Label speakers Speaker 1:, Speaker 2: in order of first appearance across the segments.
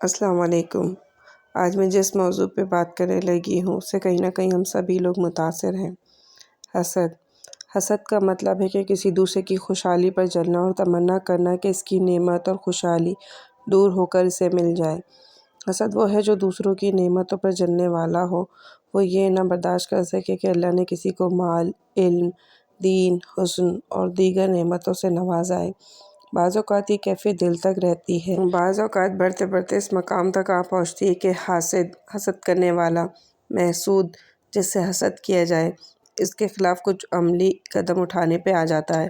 Speaker 1: السلام علیکم۔ آج میں جس موضوع پہ بات کرنے لگی ہوں اس سے کہیں نہ کہیں ہم سبھی لوگ متاثر ہیں۔ حسد کا مطلب ہے کہ کسی دوسرے کی خوشحالی پر جلنا اور تمنا کرنا کہ اس کی نعمت اور خوشحالی دور ہو کر اسے مل جائے۔ حسد وہ ہے جو دوسروں کی نعمتوں پر جلنے والا ہو۔ وہ یہ نہ برداشت کر سکے کہ اللہ نے کسی کو مال، علم، دین، حسن اور دیگر نعمتوں سے نوازا ہے۔ بعض اوقات یہ کیفیت دل تک رہتی ہے، بعض اوقات بڑھتے بڑھتے اس مقام تک آ پہنچتی ہے کہ حسد کرنے والا، محسود جس سے حسد کیا جائے، اس کے خلاف کچھ عملی قدم اٹھانے پہ آ جاتا ہے۔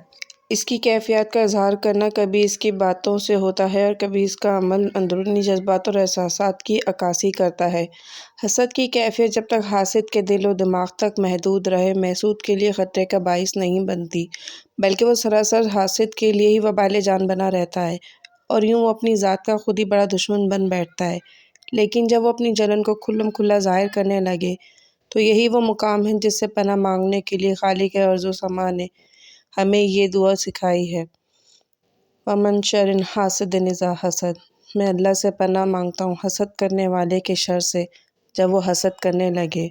Speaker 1: اس کی کیفیات کا اظہار کرنا کبھی اس کی باتوں سے ہوتا ہے اور کبھی اس کا عمل اندرونی جذبات اور احساسات کی عکاسی کرتا ہے۔ حسد کی کیفیت جب تک حاسد کے دل و دماغ تک محدود رہے، محسود کے لیے خطرے کا باعث نہیں بنتی، بلکہ وہ سراسر حاسد کے لیے ہی وبال جان بنا رہتا ہے اور یوں وہ اپنی ذات کا خود ہی بڑا دشمن بن بیٹھتا ہے۔ لیکن جب وہ اپنی جلن کو کھلم کھلا ظاہر کرنے لگے تو یہی وہ مقام ہے جس سے پناہ مانگنے کے لیے خالق ارض و سما نے ہمیں یہ دعا سکھائی ہے، وَمِن شَرِّ حاسد اذا حسد۔ میں اللہ سے پناہ مانگتا ہوں حسد کرنے والے کے شر سے جب وہ حسد کرنے لگے۔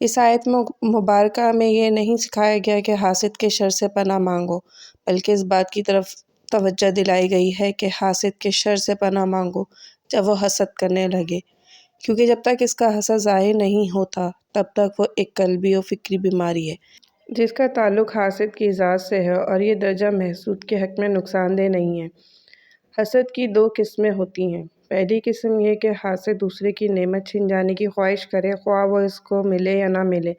Speaker 1: اس آیت مبارکہ میں یہ نہیں سکھایا گیا کہ حاسد کے شر سے پناہ مانگو، بلکہ اس بات کی طرف توجہ دلائی گئی ہے کہ حاسد کے شر سے پناہ مانگو جب وہ حسد کرنے لگے، کیونکہ جب تک اس کا حسد ظاہر نہیں ہوتا تب تک وہ ایک قلبی و فکری بیماری ہے جس کا تعلق حاسد کی ذات سے ہے، اور یہ درجہ محسود کے حق میں نقصان دہ نہیں ہے۔ حسد کی دو قسمیں ہوتی ہیں۔ پہلی قسم یہ کہ حاسد دوسرے کی نعمت چھین جانے کی خواہش کرے، خواہ وہ اس کو ملے یا نہ ملے۔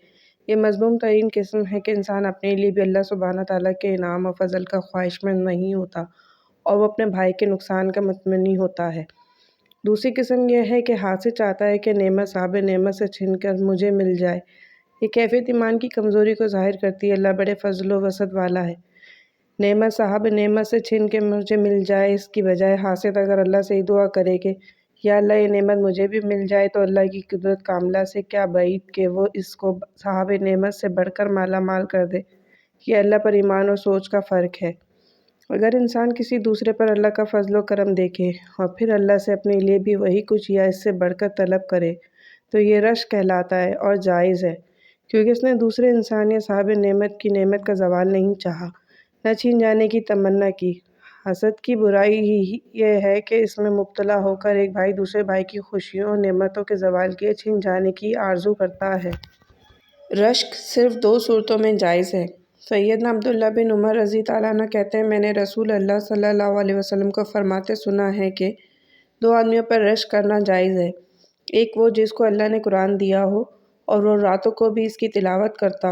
Speaker 1: یہ مذموم ترین قسم ہے کہ انسان اپنے لیے بھی اللہ سبحانہ تعالیٰ کے انعام و فضل کا خواہش مند نہیں ہوتا اور وہ اپنے بھائی کے نقصان کا متمنی ہوتا ہے۔ دوسری قسم یہ ہے کہ حاسد چاہتا ہے کہ نعمت صاحب نعمت سے چھن کر مجھے مل جائے۔ یہ کیفیت ایمان کی کمزوری کو ظاہر کرتی ہے۔ اللہ بڑے فضل و وسعت والا ہے، نعمت صاحب نعمت سے چھن کے مجھے مل جائے، اس کی بجائے حاسد اگر اللہ سے ہی دعا کرے کہ یا اللہ یہ نعمت مجھے بھی مل جائے تو اللہ کی قدرت کاملہ سے کیا بعید کہ وہ اس کو صاحب نعمت سے بڑھ کر مالا مال کر دے۔ یہ اللہ پر ایمان اور سوچ کا فرق ہے۔ اگر انسان کسی دوسرے پر اللہ کا فضل و کرم دیکھے اور پھر اللہ سے اپنے لیے بھی وہی کچھ یا اس سے بڑھ کر طلب کرے تو یہ رشک کہلاتا ہے اور جائز ہے، کیونکہ اس نے دوسرے انسان یا صاحب نعمت کی نعمت کا زوال نہیں چاہا، نہ چھین جانے کی تمنا کی۔ حسد کی برائی ہی یہ ہے کہ اس میں مبتلا ہو کر ایک بھائی دوسرے بھائی کی خوشیوں اور نعمتوں کے زوال کی چھین جانے کی آرزو کرتا ہے۔ رشک صرف دو صورتوں میں جائز ہے۔ سیدنا عبداللہ بن عمر رضی اللہ عنہ کہتے ہیں، میں نے رسول اللہ صلی اللہ علیہ وسلم کو فرماتے سنا ہے کہ دو آدمیوں پر رشک کرنا جائز ہے، ایک وہ جس کو اللہ نے قرآن دیا ہو اور وہ راتوں کو بھی اس کی تلاوت کرتا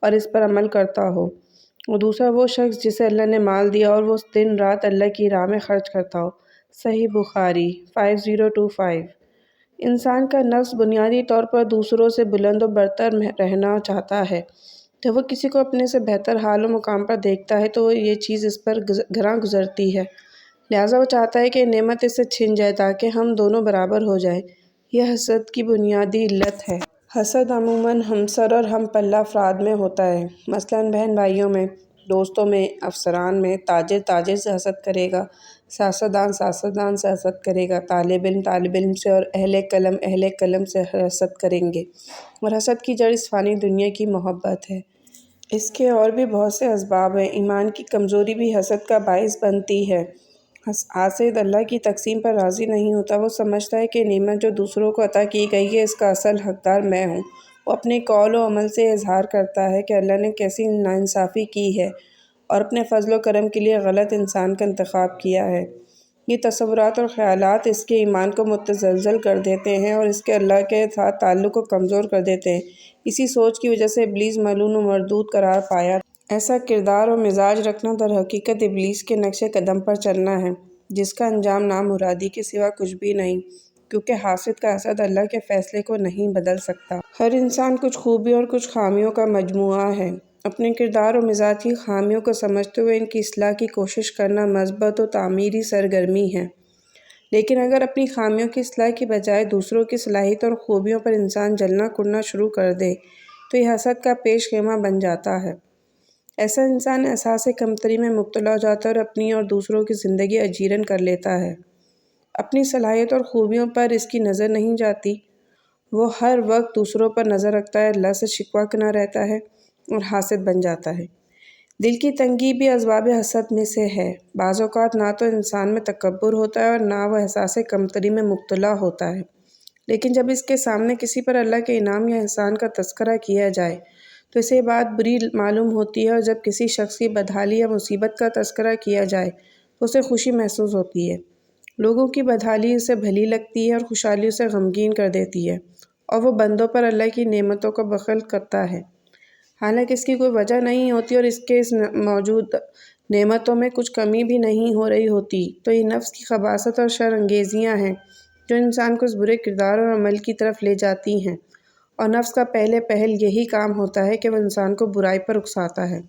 Speaker 1: اور اس پر عمل کرتا ہو، اور دوسرا وہ شخص جسے اللہ نے مال دیا اور وہ دن رات اللہ کی راہ میں خرچ کرتا ہو۔ صحیح بخاری 5025۔ انسان کا نفس بنیادی طور پر دوسروں سے بلند و برتر رہنا چاہتا ہے۔ جب وہ کسی کو اپنے سے بہتر حال و مقام پر دیکھتا ہے تو یہ چیز اس پر گراں گزرتی ہے، لہٰذا وہ چاہتا ہے کہ نعمت اس سے چھن جائے تاکہ ہم دونوں برابر ہو جائیں۔ یہ حسد کی بنیادی علت ہے۔ حسد عموماً ہمسر اور ہم پلہ افراد میں ہوتا ہے، مثلاً بہن بھائیوں میں، دوستوں میں، افسران میں۔ تاجر تاجر سے حسد کرے گا، سیاستدان سیاستدان سے حسد کرے گا، طالب علم سے اور اہل قلم سے حسد کریں گے، اور حسد کی جڑ اس فانی دنیا کی محبت ہے۔ اس کے اور بھی بہت سے اسباب ہیں۔ ایمان کی کمزوری بھی حسد کا باعث بنتی ہے۔ حاسد اللہ کی تقسیم پر راضی نہیں ہوتا، وہ سمجھتا ہے کہ نعمت جو دوسروں کو عطا کی گئی ہے اس کا اصل حقدار میں ہوں۔ وہ اپنے قول و عمل سے اظہار کرتا ہے کہ اللہ نے کیسی ناانصافی کی ہے اور اپنے فضل و کرم کے لیے غلط انسان کا انتخاب کیا ہے۔ یہ تصورات اور خیالات اس کے ایمان کو متزلزل کر دیتے ہیں اور اس کے اللہ کے ساتھ تعلق کو کمزور کر دیتے ہیں۔ اسی سوچ کی وجہ سے ابلیس ملعون و مردود قرار پایا۔ ایسا کردار و مزاج رکھنا در حقیقت ابلیس کے نقش قدم پر چلنا ہے، جس کا انجام نامرادی کے سوا کچھ بھی نہیں، کیونکہ حاسد کا حسد اللہ کے فیصلے کو نہیں بدل سکتا۔ ہر انسان کچھ خوبیوں اور کچھ خامیوں کا مجموعہ ہے۔ اپنے کردار و مزاج کی خامیوں کو سمجھتے ہوئے ان کی اصلاح کی کوشش کرنا مثبت و تعمیری سرگرمی ہے، لیکن اگر اپنی خامیوں کی اصلاح کی بجائے دوسروں کی صلاحیت اور خوبیوں پر انسان جلنا کڑنا شروع کر دے تو یہ حسد کا پیش خیمہ بن جاتا ہے۔ ایسا انسان احساس کمتری میں مبتلا ہو جاتا ہے اور اپنی اور دوسروں کی زندگی اجیرن کر لیتا ہے۔ اپنی صلاحیت اور خوبیوں پر اس کی نظر نہیں جاتی۔ وہ ہر وقت دوسروں پر نظر رکھتا ہے، اللہ سے شکوہ کرنا رہتا ہے اور حاسد بن جاتا ہے۔ دل کی تنگی بھی اسباب حسد میں سے ہے۔ بعض اوقات نہ تو انسان میں تکبر ہوتا ہے اور نہ وہ احساس کمتری میں مبتلا ہوتا ہے، لیکن جب اس کے سامنے کسی پر اللہ کے انعام یا احسان کا تذکرہ کیا جائے تو اسے بات بری معلوم ہوتی ہے، اور جب کسی شخص کی بدحالی یا مصیبت کا تذکرہ کیا جائے تو اسے خوشی محسوس ہوتی ہے۔ لوگوں کی بدحالی اسے بھلی لگتی ہے اور خوشحالی اسے غمگین کر دیتی ہے، اور وہ بندوں پر اللہ کی نعمتوں کو بخل کرتا ہے، حالانکہ اس کی کوئی وجہ نہیں ہوتی اور اس کے موجود نعمتوں میں کچھ کمی بھی نہیں ہو رہی ہوتی۔ تو یہ نفس کی خباثت اور شر انگیزیاں ہیں جو انسان کو اس برے کردار اور عمل کی طرف لے جاتی ہیں، اور نفس کا پہل یہی کام ہوتا ہے کہ وہ انسان کو برائی پر اکساتا ہے۔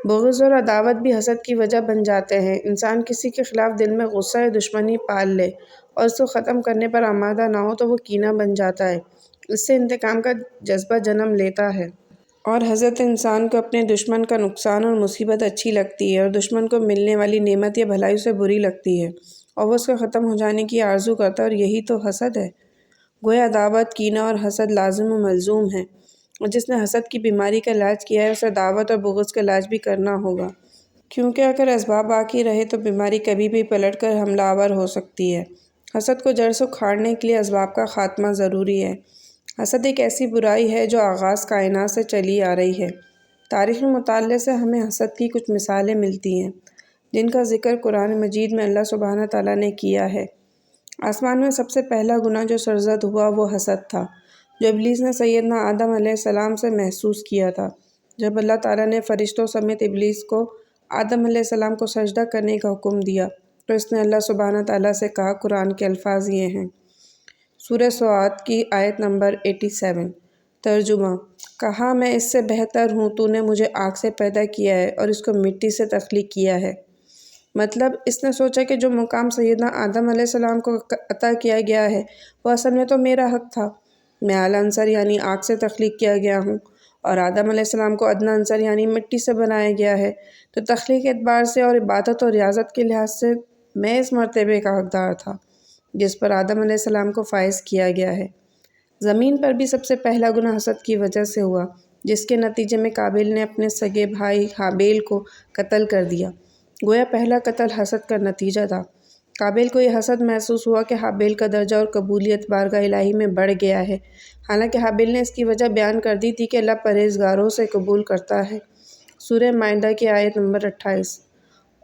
Speaker 1: بغض اور عداوت بھی حسد کی وجہ بن جاتے ہیں۔ انسان کسی کے خلاف دل میں غصہ یا دشمنی پال لے اور اس کو ختم کرنے پر آمادہ نہ ہو تو وہ کینہ بن جاتا ہے، اس سے انتقام کا جذبہ جنم لیتا ہے۔ اور حسد انسان کو اپنے دشمن کا نقصان اور مصیبت اچھی لگتی ہے، اور دشمن کو ملنے والی نعمت یا بھلائی اسے بری لگتی ہے، اور وہ اس کے ختم ہو جانے کی آرزو کرتا ہے، اور یہی تو حسد ہے۔ گویا عداوت، کینہ اور حسد لازم و ملزوم ہیں، اور جس نے حسد کی بیماری کا علاج کیا ہے اسے عداوت اور بغض کا علاج بھی کرنا ہوگا، کیونکہ اگر اسباب باقی رہے تو بیماری کبھی بھی پلٹ کر حملہ آور ہو سکتی ہے۔ حسد کو جڑ سے اکھاڑنے کے لیے اسباب کا خاتمہ ضروری ہے۔ حسد ایک ایسی برائی ہے جو آغاز کائنات سے چلی آ رہی ہے۔ تاریخی مطالعے سے ہمیں حسد کی کچھ مثالیں ملتی ہیں جن کا ذکر قرآن مجید میں اللہ سبحانہ تعالیٰ نے کیا ہے۔ آسمان میں سب سے پہلا گناہ جو سرزد ہوا وہ حسد تھا، جو ابلیس نے سیدنا آدم علیہ السلام سے محسوس کیا تھا۔ جب اللہ تعالیٰ نے فرشتوں سمیت ابلیس کو آدم علیہ السلام کو سجدہ کرنے کا حکم دیا تو اس نے اللہ سبحانہ تعالیٰ سے کہا۔ قرآن کے الفاظ یہ ہیں، سورہ صاد کی آیت نمبر 87۔ ترجمہ: کہا میں اس سے بہتر ہوں، تو نے مجھے آگ سے پیدا کیا ہے اور اس کو مٹی سے تخلیق کیا ہے۔ مطلب اس نے سوچا کہ جو مقام سیدنا آدم علیہ السلام کو عطا کیا گیا ہے وہ اصل میں تو میرا حق تھا۔ میں اعلیٰ عنصر یعنی آگ سے تخلیق کیا گیا ہوں، اور آدم علیہ السلام کو ادنیٰ عنصر یعنی مٹی سے بنایا گیا ہے، تو تخلیق اعتبار سے اور عبادت اور ریاضت کے لحاظ سے میں اس مرتبے کا حقدار تھا جس پر آدم علیہ السلام کو فائز کیا گیا ہے۔ زمین پر بھی سب سے پہلا گناہ حسد کی وجہ سے ہوا، جس کے نتیجے میں قابیل نے اپنے سگے بھائی حابیل کو قتل کر دیا۔ گویا پہلا قتل حسد کا نتیجہ تھا۔ قابیل کو یہ حسد محسوس ہوا کہ حابیل کا درجہ اور قبولیت بارگاہ الہی میں بڑھ گیا ہے، حالانکہ حابیل نے اس کی وجہ بیان کر دی تھی کہ اللہ پرہیزگاروں سے قبول کرتا ہے۔ سورہ مائدہ کی آیت نمبر 28۔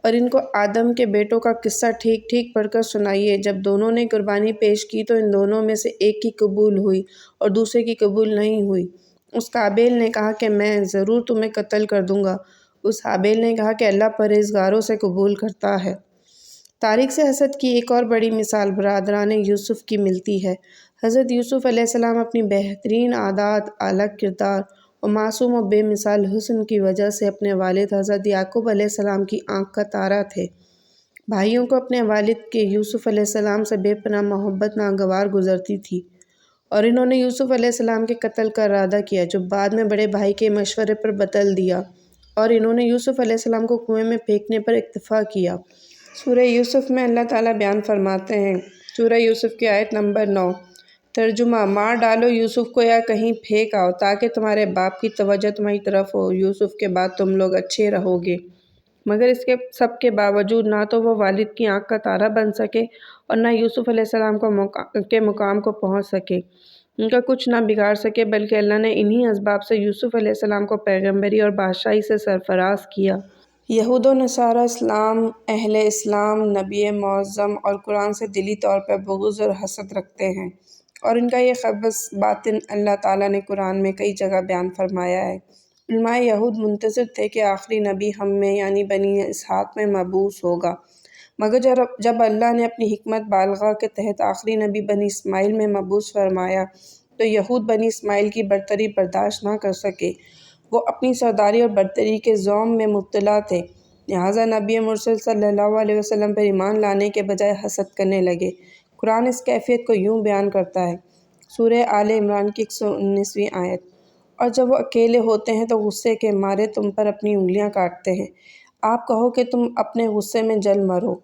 Speaker 1: اور ان کو آدم کے بیٹوں کا قصہ ٹھیک ٹھیک پڑھ کر سنائیے۔ جب دونوں نے قربانی پیش کی تو ان دونوں میں سے ایک کی قبول ہوئی اور دوسرے کی قبول نہیں ہوئی۔ اس قابیل نے کہا کہ میں ضرور تمہیں قتل کر دوں گا۔ اس حابیل نے کہا کہ اللہ پرہیزگاروں سے قبول کرتا ہے۔ تاریخ سے حسد کی ایک اور بڑی مثال برادران یوسف کی ملتی ہے۔ حضرت یوسف علیہ السلام اپنی بہترین عادات، اعلیٰ کردار اور معصوم و بے مثال حسن کی وجہ سے اپنے والد حضرت یعقوب علیہ السلام کی آنکھ کا تارا تھے۔ بھائیوں کو اپنے والد کے یوسف علیہ السلام سے بے پناہ محبت ناگوار گزرتی تھی، اور انہوں نے یوسف علیہ السلام کے قتل کا ارادہ کیا، جو بعد میں بڑے بھائی کے مشورے پر بدل دیا، اور انہوں نے یوسف علیہ السلام کو کنویں میں پھینکنے پر اکتفا کیا۔ سورہ یوسف میں اللہ تعالیٰ بیان فرماتے ہیں، سورہ یوسف کی آیت نمبر 9۔ ترجمہ: مار ڈالو یوسف کو یا کہیں پھینک آؤ تاکہ تمہارے باپ کی توجہ تمہاری طرف ہو، یوسف کے بعد تم لوگ اچھے رہو گے۔ مگر اس کے سب کے باوجود نہ تو وہ والد کی آنکھ کا تارا بن سکے اور نہ یوسف علیہ السلام کے مقام کو پہنچ سکے، ان کا کچھ نہ بگاڑ سکے، بلکہ اللہ نے انہی اسباب سے یوسف علیہ السلام کو پیغمبری اور بادشاہی سے سرفراز کیا۔ یہود و نصارہ اہل اسلام نبی معظم اور قرآن سے دلی طور پر بغض اور حسد رکھتے ہیں، اور ان کا یہ خبث باطن اللہ تعالیٰ نے قرآن میں کئی جگہ بیان فرمایا ہے۔ علماء یہود منتظر تھے کہ آخری نبی ہم میں یعنی بنی اسحاق میں مبعوث ہوگا، مگر جب اللہ نے اپنی حکمت بالغہ کے تحت آخری نبی بنی اسماعیل میں مبعوث فرمایا تو یہود بنی اسماعیل کی برتری برداشت نہ کر سکے۔ وہ اپنی سرداری اور برتری کے زوم میں مبتلا تھے، لہٰذا نبی مرسل صلی اللہ علیہ وسلم پر ایمان لانے کے بجائے حسد کرنے لگے۔ قرآن اس کیفیت کو یوں بیان کرتا ہے، سورہ آل عمران کی 119ویں آیت۔ اور جب وہ اکیلے ہوتے ہیں تو غصے کے مارے تم پر اپنی انگلیاں کاٹتے ہیں، آپ کہو کہ تم اپنے غصے میں جل مرو۔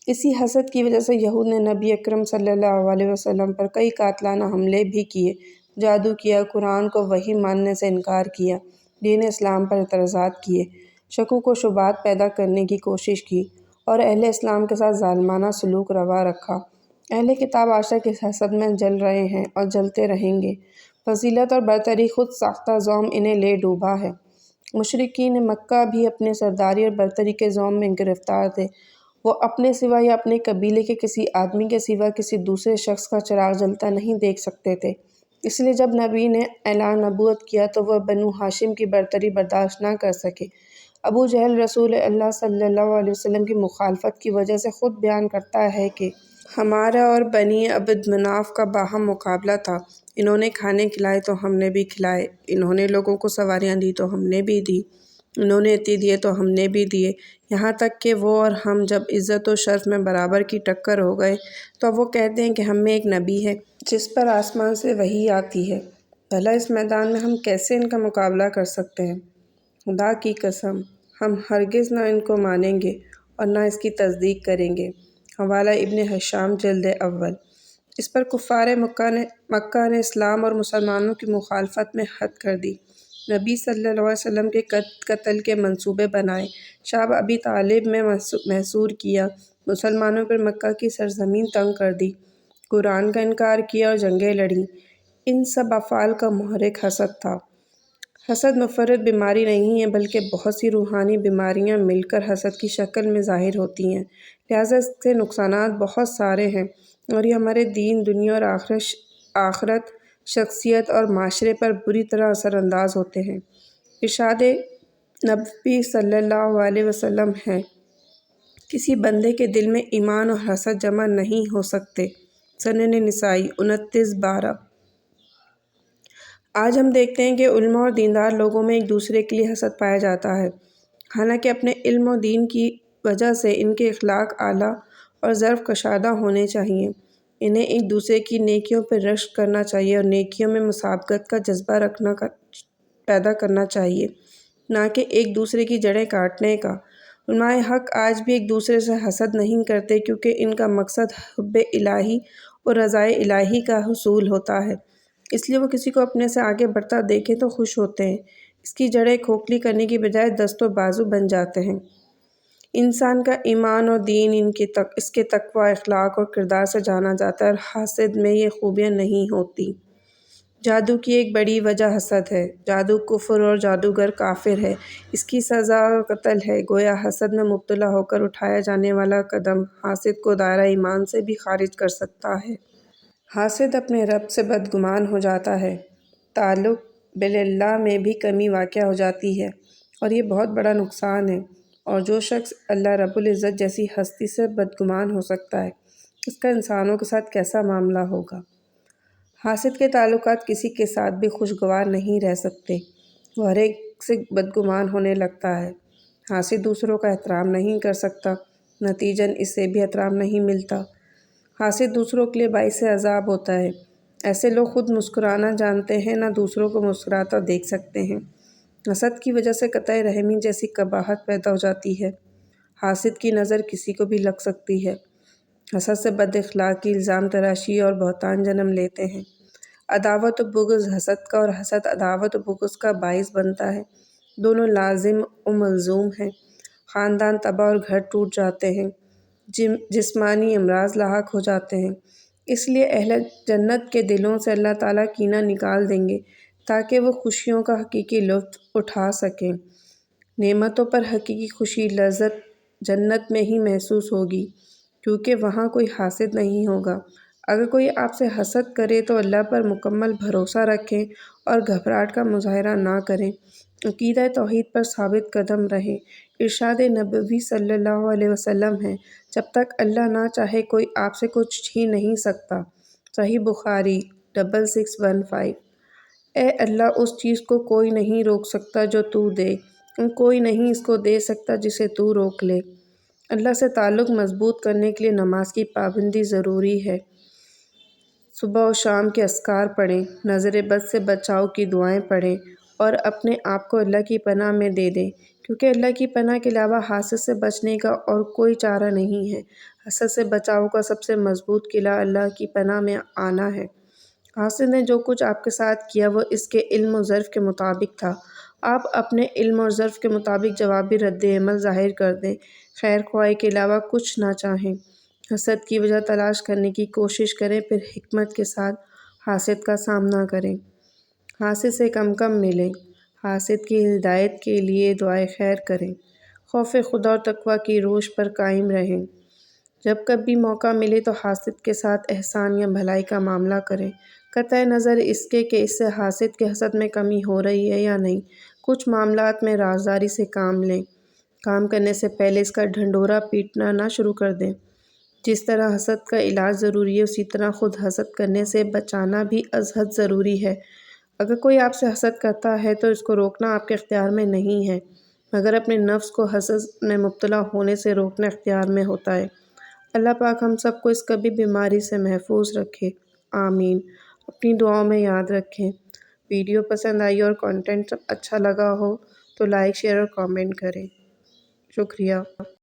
Speaker 1: اسی حسد کی وجہ سے یہود نے نبی اکرم صلی اللہ علیہ وسلم پر کئی قاتلانہ حملے بھی کیے، جادو کیا، قرآن کو وحی ماننے سے انکار کیا، دین اسلام پر اعتراضات کیے، شکوک و شبہات پیدا کرنے کی کوشش کی اور اہل اسلام کے ساتھ ظالمانہ سلوک روا رکھا۔ اہل کتاب آج تک اس حسد میں جل رہے ہیں اور جلتے رہیں گے۔ فضیلت اور برتری خود ساختہ زوم انہیں لے ڈوبا ہے۔ مشرکین مکہ بھی اپنے سرداری اور برتری کے زوم میں گرفتار تھے۔ وہ اپنے سوا یا اپنے قبیلے کے کسی آدمی کے سوا کسی دوسرے شخص کا چراغ جلتا نہیں دیکھ سکتے تھے۔ اس لیے جب نبی نے اعلان نبوت کیا تو وہ بنو ہاشم کی برتری برداشت نہ کر سکے۔ ابو جہل رسول اللہ صلی اللہ علیہ وسلم کی مخالفت کی وجہ سے خود بیان کرتا ہے کہ ہمارا اور بنی عبد مناف کا باہم مقابلہ تھا، انہوں نے کھانے کھلائے تو ہم نے بھی کھلائے، انہوں نے لوگوں کو سواریاں دی تو ہم نے بھی دی، انہوں نے عطیے دیے تو ہم نے بھی دیے، یہاں تک کہ وہ اور ہم جب عزت و شرف میں برابر کی ٹکر ہو گئے تو اب وہ کہتے ہیں کہ ہم میں ایک نبی ہے جس پر آسمان سے وحی آتی ہے، بھلا اس میدان میں ہم کیسے ان کا مقابلہ کر سکتے ہیں؟ خدا کی قسم ہم ہرگز نہ ان کو مانیں گے اور نہ اس کی تصدیق کریں گے۔ حوالہ ابن ہشام جلد اول۔ اس پر کفار مکہ نے اسلام اور مسلمانوں کی مخالفت میں حد کر دی، نبی صلی اللہ علیہ وسلم کے قتل کے منصوبے بنائے، شعب ابی طالب میں محصور کیا، مسلمانوں پر مکہ کی سرزمین تنگ کر دی، قرآن کا انکار کیا اور جنگیں لڑیں۔ ان سب افعال کا محرک حسد تھا۔ حسد منفرد بیماری نہیں ہے بلکہ بہت سی روحانی بیماریاں مل کر حسد کی شکل میں ظاہر ہوتی ہیں، لہٰذا اس کے نقصانات بہت سارے ہیں اور یہ ہمارے دین، دنیا اور آخرت، شخصیت اور معاشرے پر بری طرح اثر انداز ہوتے ہیں۔ ارشاد نبی صلی اللہ علیہ وسلم ہے، کسی بندے کے دل میں ایمان اور حسد جمع نہیں ہو سکتے۔ سنن نسائی 29:12۔ آج ہم دیکھتے ہیں کہ علماء اور دیندار لوگوں میں ایک دوسرے کے لیے حسد پایا جاتا ہے، حالانکہ اپنے علم و دین کی وجہ سے ان کے اخلاق اعلیٰ اور ظرف کشادہ ہونے چاہئیں۔ انہیں ایک دوسرے کی نیکیوں پر رشک کرنا چاہیے اور نیکیوں میں مسابقت کا جذبہ پیدا کرنا چاہیے، نہ کہ ایک دوسرے کی جڑیں کاٹنے کا۔ علماء حق آج بھی ایک دوسرے سے حسد نہیں کرتے کیونکہ ان کا مقصد حب الہی اور رضائے الہی کا حصول ہوتا ہے، اس لیے وہ کسی کو اپنے سے آگے بڑھتا دیکھیں تو خوش ہوتے ہیں، اس کی جڑیں کھوکھلی کرنے کی بجائے دست و بازو بن جاتے ہیں۔ انسان کا ایمان اور دین اس کے تقویٰ، اخلاق اور کردار سے جانا جاتا ہے اور حاسد میں یہ خوبیاں نہیں ہوتی۔ جادو کی ایک بڑی وجہ حسد ہے۔ جادو کفر اور جادوگر کافر ہے، اس کی سزا قتل ہے۔ گویا حسد میں مبتلا ہو کر اٹھایا جانے والا قدم حاسد کو دائرہ ایمان سے بھی خارج کر سکتا ہے۔ حاسد اپنے رب سے بدگمان ہو جاتا ہے، تعلق باللہ میں بھی کمی واقع ہو جاتی ہے اور یہ بہت بڑا نقصان ہے۔ اور جو شخص اللہ رب العزت جیسی ہستی سے بدگمان ہو سکتا ہے، اس کا انسانوں کے ساتھ کیسا معاملہ ہوگا؟ حاسد کے تعلقات کسی کے ساتھ بھی خوشگوار نہیں رہ سکتے، وہ ہر ایک سے بدگمان ہونے لگتا ہے۔ حاسد دوسروں کا احترام نہیں کر سکتا، نتیجاً اس سے بھی احترام نہیں ملتا۔ حاسد دوسروں کے لیے باعث عذاب ہوتا ہے۔ ایسے لوگ خود مسکرانا جانتے ہیں، نہ دوسروں کو مسکراتا دیکھ سکتے ہیں۔ حسد کی وجہ سے قطع رحمی جیسی قباحت پیدا ہو جاتی ہے۔ حاسد کی نظر کسی کو بھی لگ سکتی ہے۔ حسد سے بد اخلاقی، الزام تراشی اور بہتان جنم لیتے ہیں۔ عداوت و بغض حسد کا اور حسد عداوت و بغض کا باعث بنتا ہے، دونوں لازم و ملزوم ہیں۔ خاندان تباہ اور گھر ٹوٹ جاتے ہیں، جسمانی امراض لاحق ہو جاتے ہیں۔ اس لیے اہل جنت کے دلوں سے اللہ تعالیٰ کینہ نکال دیں گے تاکہ وہ خوشیوں کا حقیقی لطف اٹھا سکیں۔ نعمتوں پر حقیقی خوشی، لذت جنت میں ہی محسوس ہوگی کیونکہ وہاں کوئی حاسد نہیں ہوگا۔ اگر کوئی آپ سے حسد کرے تو اللہ پر مکمل بھروسہ رکھیں اور گھبراہٹ کا مظاہرہ نہ کریں، عقیدہ توحید پر ثابت قدم رہیں۔ ارشاد نبوی صلی اللہ علیہ وسلم ہے، جب تک اللہ نہ چاہے کوئی آپ سے کچھ چھین نہیں سکتا۔ صحیح بخاری 6615۔ اے اللہ، اس چیز کو کوئی نہیں روک سکتا جو تو دے، اور کوئی نہیں اس کو دے سکتا جسے تو روک لے۔ اللہ سے تعلق مضبوط کرنے کے لیے نماز کی پابندی ضروری ہے۔ صبح و شام کے اذکار پڑھیں، نظر بد سے بچاؤ کی دعائیں پڑھیں اور اپنے آپ کو اللہ کی پناہ میں دے دیں، کیونکہ اللہ کی پناہ کے علاوہ حاسد سے بچنے کا اور کوئی چارہ نہیں ہے۔ حسد سے بچاؤ کا سب سے مضبوط قلعہ اللہ کی پناہ میں آنا ہے۔ حاسد نے جو کچھ آپ کے ساتھ کیا وہ اس کے علم و ظرف کے مطابق تھا۔ آپ اپنے علم اور ظرف کے مطابق جوابی رد عمل ظاہر کر دیں، خیر خواہی کے علاوہ کچھ نہ چاہیں۔ حسد کی وجہ تلاش کرنے کی کوشش کریں، پھر حکمت کے ساتھ حاسد کا سامنا کریں۔ حاسد سے کم کم ملیں۔ حاسد کی ہدایت کے لیے دعائے خیر کریں۔ خوف خدا اور تقویٰ کی روش پر قائم رہیں۔ جب کبھی موقع ملے تو حاسد کے ساتھ احسان یا بھلائی کا معاملہ کریں، قطع نظر اس کے کہ اس سے حاسد کے حسد میں کمی ہو رہی ہے یا نہیں۔ کچھ معاملات میں رازداری سے کام لیں۔ کام کرنے سے پہلے اس کا ڈھنڈورا پیٹنا نہ شروع کر دیں۔ جس طرح حسد کا علاج ضروری ہے، اسی طرح خود حسد کرنے سے بچانا بھی از حد ضروری ہے۔ اگر کوئی آپ سے حسد کرتا ہے تو اس کو روکنا آپ کے اختیار میں نہیں ہے، مگر اپنے نفس کو حسد میں مبتلا ہونے سے روکنا اختیار میں ہوتا ہے۔ اللہ پاک ہم سب کو اس کبھی بیماری سے محفوظ رکھے، آمین۔ اپنی دعاؤں میں یاد رکھیں۔ ویڈیو پسند آئی اور کنٹینٹ اچھا لگا ہو تو لائک، شیئر اور کامنٹ کریں۔ شکریہ۔